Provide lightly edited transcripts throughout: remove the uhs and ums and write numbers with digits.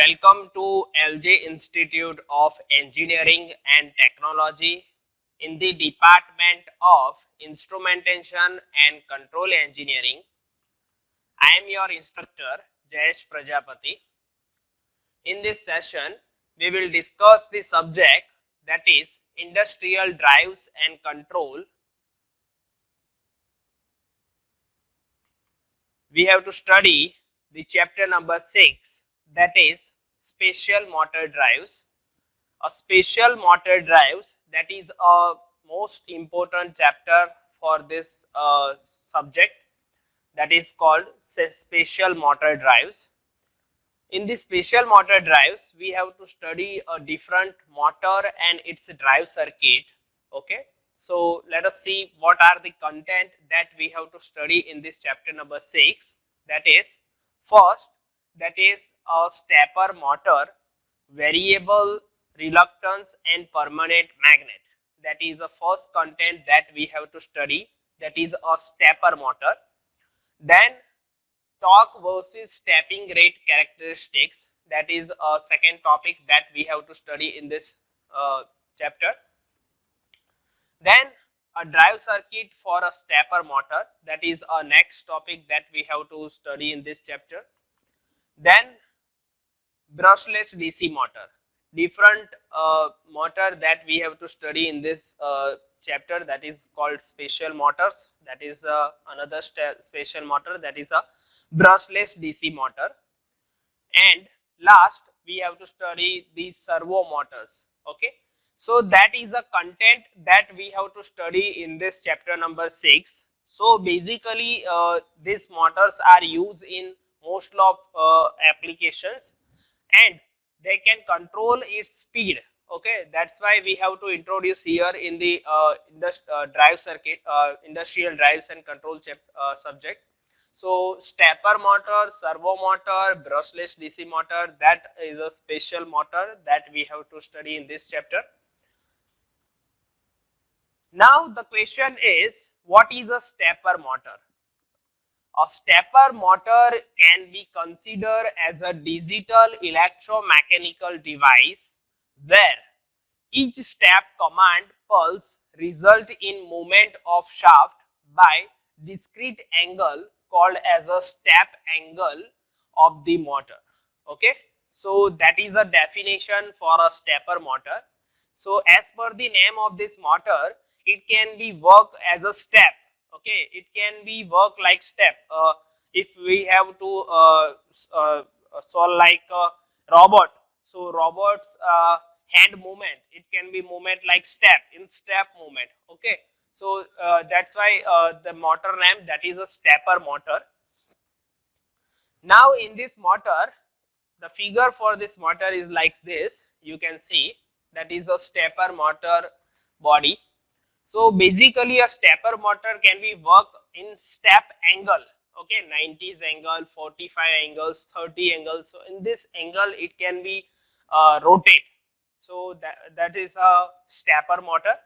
Welcome to LJ Institute of Engineering and Technology in the Department of Instrumentation and Control Engineering. I am your instructor Jayesh Prajapati. In this session, we will discuss the subject, that is industrial drives and control. We have to study the chapter number 6, that is special motor drives. A special motor drives, that is a most important chapter for this subject, that is called special motor drives. In the special motor drives, we have to study a different motor and its drive circuit. Okay, so let us see what are the content that we have to study in this chapter number 6. That is, first, that is a stepper motor, variable reluctance and permanent magnet. That is the first content that we have to study, that is a stepper motor. Then torque versus stepping rate characteristics, that is a second topic that we have to study in this chapter. Then a drive circuit for a stepper motor, that is a next topic that we have to study in this chapter. Then brushless DC motor, different motor that we have to study in this chapter, that is called special motors. That is another special motor, that is a brushless DC motor. And last, we have to study the servo motors. Okay, so that is the content that we have to study in this chapter number 6. So basically these motors are used in most of applications, and they can control its speed. Okay, that's why we have to introduce here in the drive circuit, industrial drives and control subject. So stepper motor, servo motor, brushless DC motor, that is a special motor that we have to study in this chapter. Now the question is, what is a stepper motor? A stepper motor can be considered as a digital electromechanical device where each step command pulse result in movement of shaft by discrete angle called as a step angle of the motor. Okay, so that is a definition for a stepper motor. So as per the name of this motor, it can be work as a step. Okay, it can be work like step. If we have to solve like a robot, so robots hand movement, it can be movement like step, in step movement. Okay, so that's why the motor name, that is a stepper motor. Now in this motor, the figure for this motor is like this. You can see that is a stepper motor body. So basically a stepper motor can be work in step angle. Okay, 90s angle, 45 angles, 30 angles. So in this angle it can be rotate. So that is a stepper motor.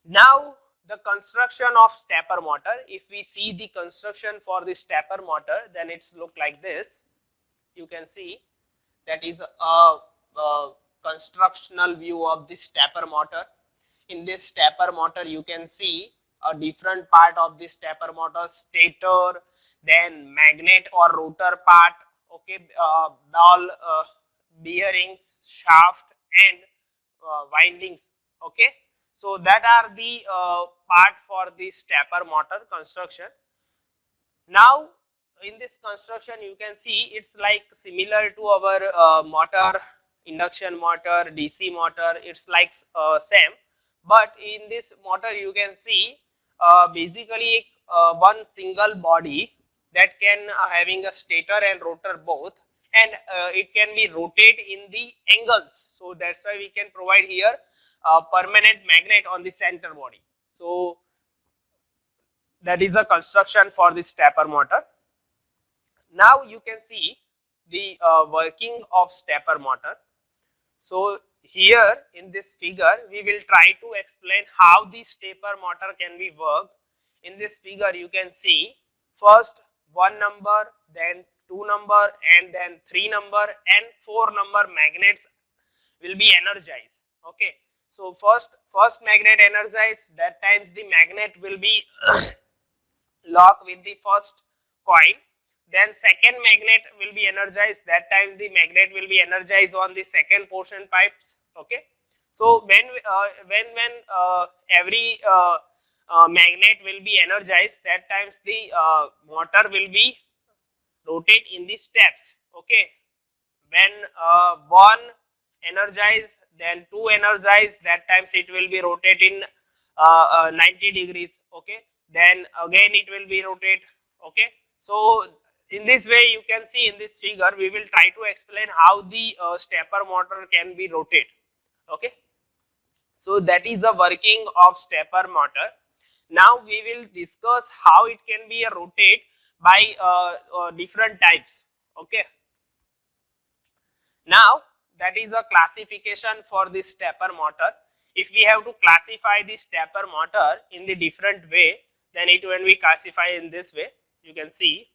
Now the construction of stepper motor, if we see the construction for the stepper motor, then it's look like this. You can see that is a constructional view of the stepper motor. In this stepper motor, you can see a different part of the stepper motor: stator, then magnet or rotor part, okay, ball bearings, shaft, and windings. Okay, so that are the part for the stepper motor construction. Now in this construction, you can see it's like similar to our motor, induction motor, DC motor. It's like same, but in this motor you can see basically one single body that can having a stator and rotor both, and it can be rotate in the angles. So that's why we can provide here a permanent magnet on the center body. So that is a construction for the stepper motor. Now you can see the working of stepper motor. So here in this figure, we will try to explain how the stepper motor can be worked. In this figure, you can see first one number, then 2 number and then 3 number and 4 number magnets will be energized. Okay, so first magnet energized, that times the magnet will be locked with the first coil. Then second magnet will be energized, that time the magnet will be energized on the second portion pipes. Okay, so when every magnet will be energized, that times the motor will be rotate in the steps. Okay, when one energized, then two energized, that times it will be rotate in 90 degrees. Okay, then again it will be rotate. Okay, so in this way you can see in this figure we will try to explain how the stepper motor can be rotate. Okay, so that is the working of stepper motor. Now we will discuss how it can be rotate by different types. Okay, now that is a classification for this stepper motor. If we have to classify the stepper motor in the different way, then it will be classified in this way. You can see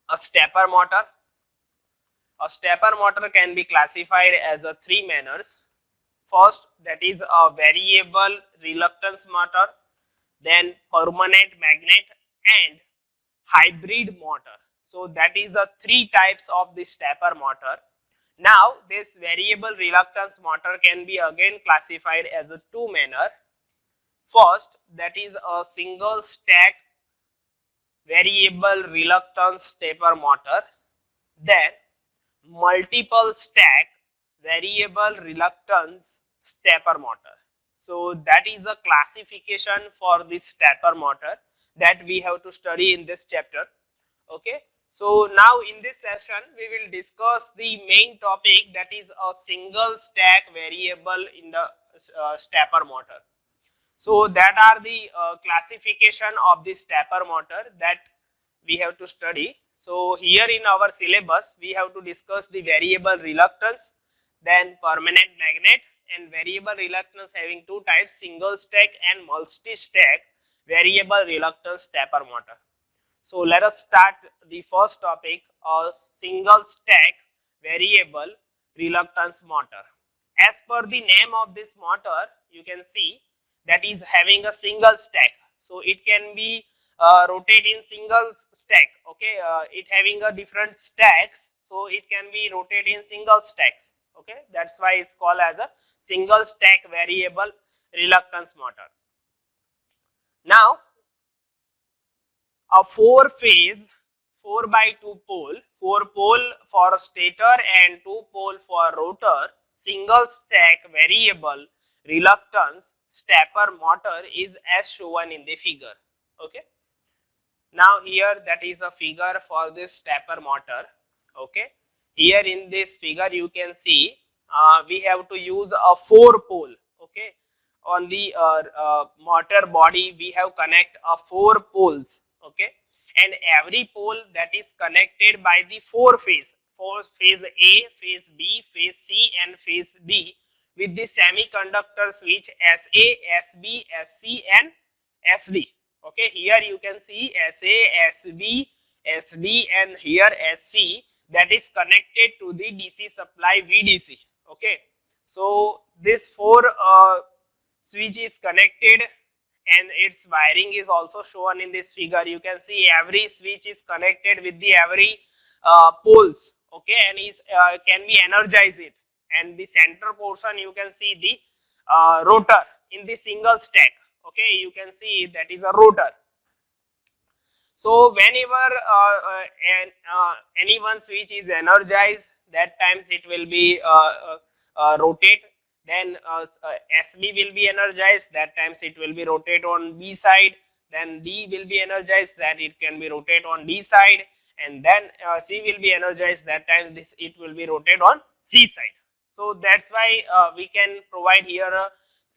a stepper motor. A stepper motor can be classified as a three manners. First, that is a variable reluctance motor, then permanent magnet and hybrid motor. So that is the three types of the stepper motor. Now this variable reluctance motor can be again classified as a two manner. First, that is a single stack variable reluctance stepper motor, then multiple stack variable reluctance stepper motor. So that is a classification for this stepper motor that we have to study in this chapter. Okay, so now in this session we will discuss the main topic, that is a single stack variable in the stepper motor. So that are the classification of the stepper motor that we have to study. So here in our syllabus we have to discuss the variable reluctance, then permanent magnet, and variable reluctance having two types, single stack and multi stack variable reluctance stepper motor. So let us start the first topic, a single stack variable reluctance motor. As per the name of this motor, you can see that is having a single stack. So it can be rotate in single stack. Okay, it having a different stacks, so it can be rotated in single stacks. Okay, that's why it's called as a single stack variable reluctance motor. Now a four phase 4 by 2 pole, 4 pole for stator and 2 pole for rotor, single stack variable reluctance stepper motor is as shown in the figure. Okay, now here that is a figure for this stepper motor. Okay, here in this figure you can see we have to use a 4 pole. Okay, on the motor body we have connect a 4 poles. Okay, and every pole that is connected by the 4 phase, phase A, phase B, phase C and phase D with the semiconductor switch SA, SB, SC and SD. Okay, here you can see SA, SB, SD and here SC, that is connected to the DC supply VDC. Okay, so this 4 switch is connected and its wiring is also shown in this figure. You can see every switch is connected with the every poles. Okay, and is can be energized it, and the center portion you can see the rotor in the single stack. Okay, you can see that is a rotor. So whenever any one switch is energized, that times it will be rotate. Then SB will be energized, that times it will be rotate on B side. Then D will be energized, that it can be rotate on D side, and then C will be energized, that time this it will be rotate on C side. So that's why we can provide here a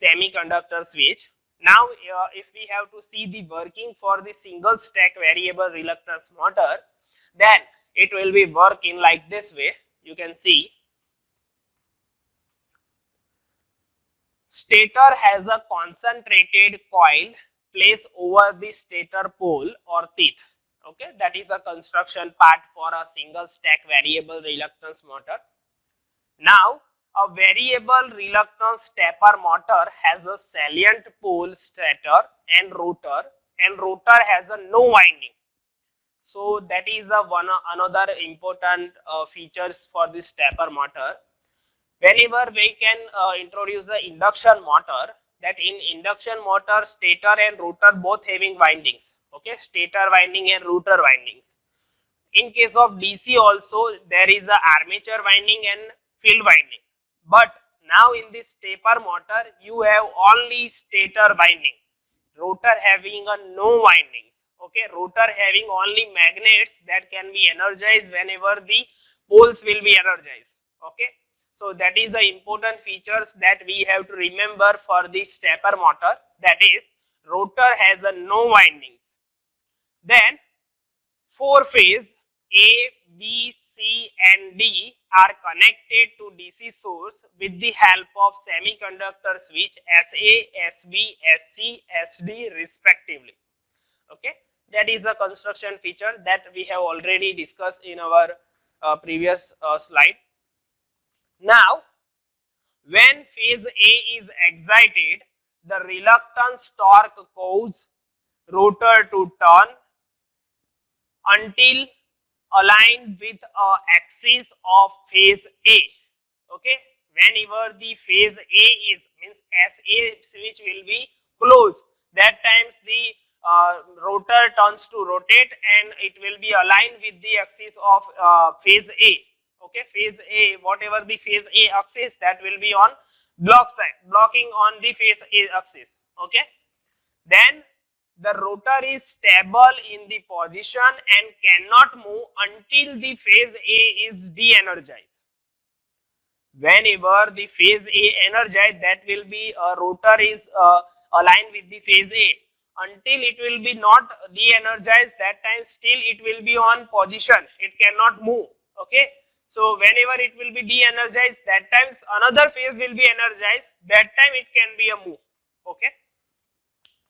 semiconductor switch. Now if we have to see the working for the single stack variable reluctance motor, then it will be working like this way. You can see stator has a concentrated coil placed over the stator pole or teeth. Okay, that is a construction part for a single stack variable reluctance motor. Now, a variable reluctance stepper motor has a salient pole stator and rotor has a no winding. So that is a another important features for this stepper motor. Whenever we can introduce the induction motor, that in induction motor stator and rotor both having windings. Okay, stator winding and rotor windings. In case of DC also there is a armature winding and field winding, but now in this stepper motor you have only stator winding, rotor having a no windings. Okay, rotor having only magnets that can be energized whenever the poles will be energized. Okay, so that is the important features that we have to remember for the stepper motor, that is rotor has a no windings. Then four phase A, B, C and D are connected to DC source with the help of semiconductor switch SA, SB, SC, SD respectively. Okay, that is a construction feature that we have already discussed in our previous slide. Now, when phase A is excited, the reluctance torque causes rotor to turn until aligned with a axis of phase A. Okay, whenever the phase A is means SA switch will be closed, that times the rotor turns to rotate and it will be aligned with the axis of phase A. Okay, phase A, whatever the phase A axis, that will be on blocking on the phase A axis. Okay, then the rotor is stable in the position and cannot move until the phase A is de-energized. Whenever the phase A energized, that will be rotor is aligned with the phase A. Until it will be not de-energized, that time still it will be on position, it cannot move. Okay, so whenever it will be de-energized, that times another phase will be energized, that time it can be a move. Okay,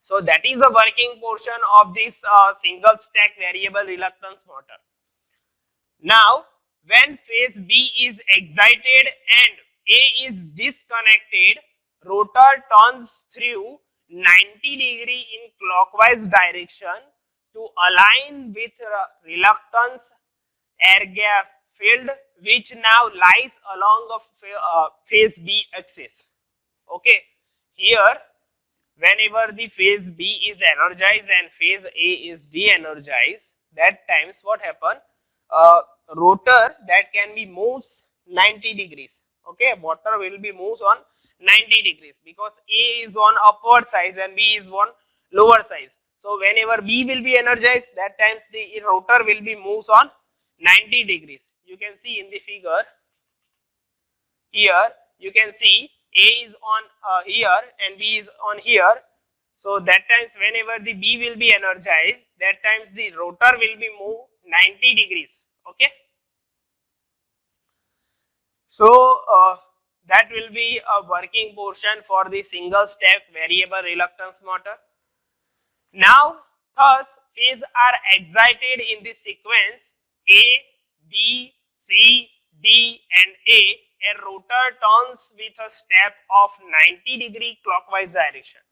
so that is the working portion of this single stack variable reluctance motor. Now, when phase B is excited and A is disconnected, rotor turns through 90° in clockwise direction to align with reluctance air gap field, which now lies along the phase B axis. Okay, here whenever the phase B is energized and phase A is de-energized, that times what happen? Rotor that can be moves 90 degrees. Okay, motor will be moves on 90 degrees because A is on upward side and B is on lower side. So whenever B will be energized, that times the rotor will be moves on 90 degrees. You can see in the figure here, you can see A is on here and B is on here. So that times whenever the B will be energized, that times the rotor will be moved 90 degrees. Okay, so that will be a working portion for the single step variable reluctance motor. Now, thus phases are excited in the sequence A, B, C, D and A rotor turns with a step of 90° clockwise direction.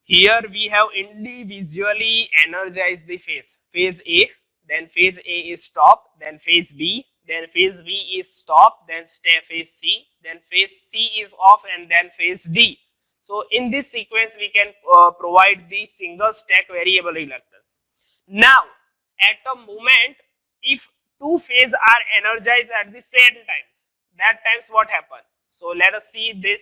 Here we have individually energized the phase A, then phase A is stopped, then phase B, then phase B is stopped, then phase C, then phase C is off, and then phase D. So in this sequence we can provide the single stack variable reluctance. Now at a moment, if two phases are energized at the same time, that times what happen? So let us see this.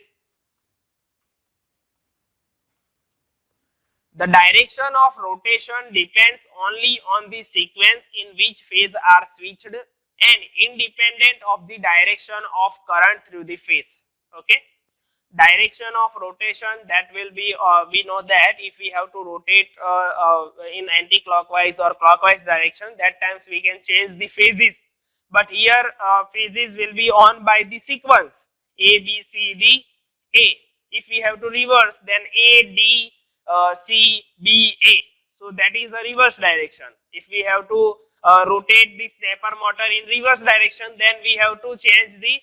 The direction of rotation depends only on the sequence in which phases are switched and independent of the direction of current through the phase. Okay, direction of rotation, that will be we know that if we have to rotate in anti-clockwise or clockwise direction, that times we can change the phases, but here phases will be on by the sequence A, B, C, D, A. If we have to reverse, then A, D, C, B, A. So So that is a reverse direction. If we have to rotate the stepper motor in reverse direction, then we have to change the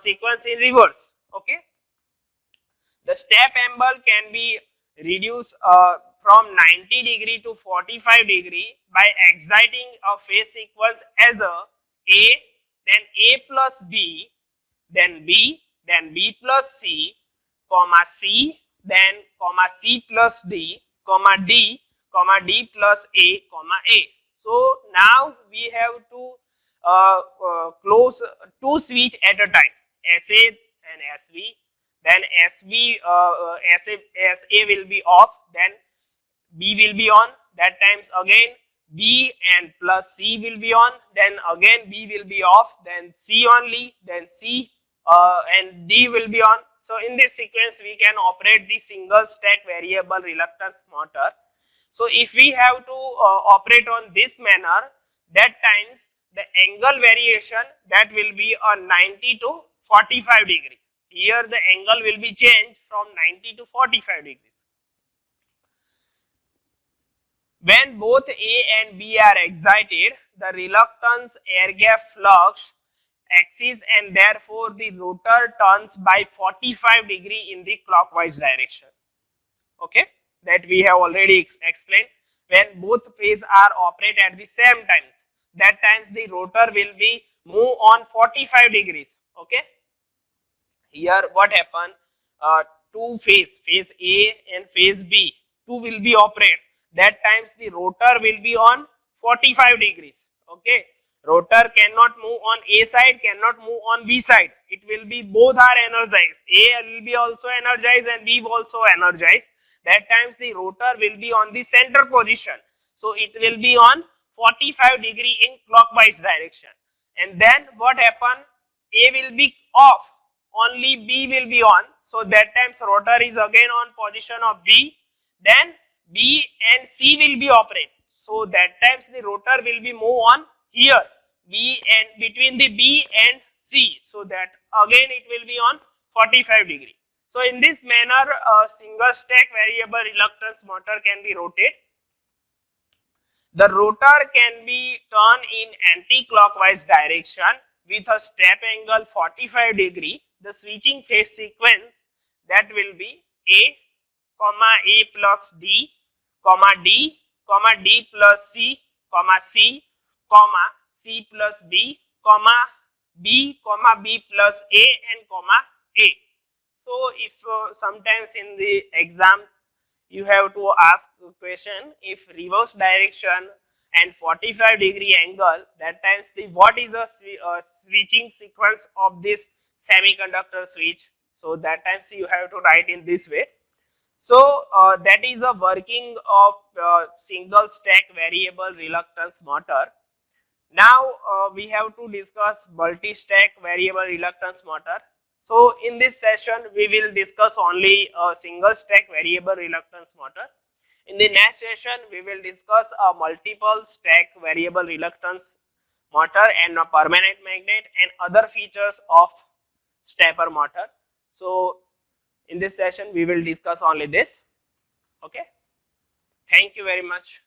sequence in reverse. Okay. The step angle can be reduced from 90 degree to 45 degree by exciting a phase sequence as A, then A plus B, then B, then B plus C, comma C, then comma C plus D, comma D, comma D plus A, comma A. So now we have to close two switch at a time, SA and SV. Then SA will be off, then B will be on. That times again B and plus C will be on, then again B will be off, then C only, then C and D will be on. So in this sequence we can operate the single stack variable reluctance motor. So if we have to operate on this manner, that times the angle variation that will be on 90 to 45 degree. Here the angle will be changed from 90 to 45 degrees. When both A and B are excited, the reluctance air gap flux axis and therefore the rotor turns by 45 degree in the clockwise direction. Okay, that we have already explained. When both phase are operate at the same time, that times the rotor will be move on 45 degrees. Okay, here what happen, two phase A and phase B, two will be operate, that times the rotor will be on 45 degrees. Okay, rotor cannot move on A side, cannot move on B side, it will be both are energized, A will be also energized and B also energized. That times the rotor will be on the center position, so it will be on 45 degree in clockwise direction. And then what happen, A will be off, only B will be on, so that times rotor is again on position of B, then B and C will be operate, so that times the rotor will be move on here B and between the B and C, so that again it will be on 45 degree. So in this manner a single stack variable reluctance motor can be rotated. The rotor can be turned in anti-clockwise direction with a step angle 45 degree. The switching phase sequence that will be A, comma A plus D, comma D, comma D plus C, comma C, comma C plus B, comma B, comma B plus A and comma A. So if sometimes in the exam you have to ask a question, if reverse direction and 45 degree angle, that times the what is the switching sequence of this semiconductor switch. So that times you have to write in this way. So that is a working of single stack variable reluctance motor. Now we have to discuss multi-stack variable reluctance motor. So in this session we will discuss only a single stack variable reluctance motor. In the next session we will discuss a multiple stack variable reluctance motor and a permanent magnet and other features of stepper motor. So in this session we will discuss only this. Okay, thank you very much.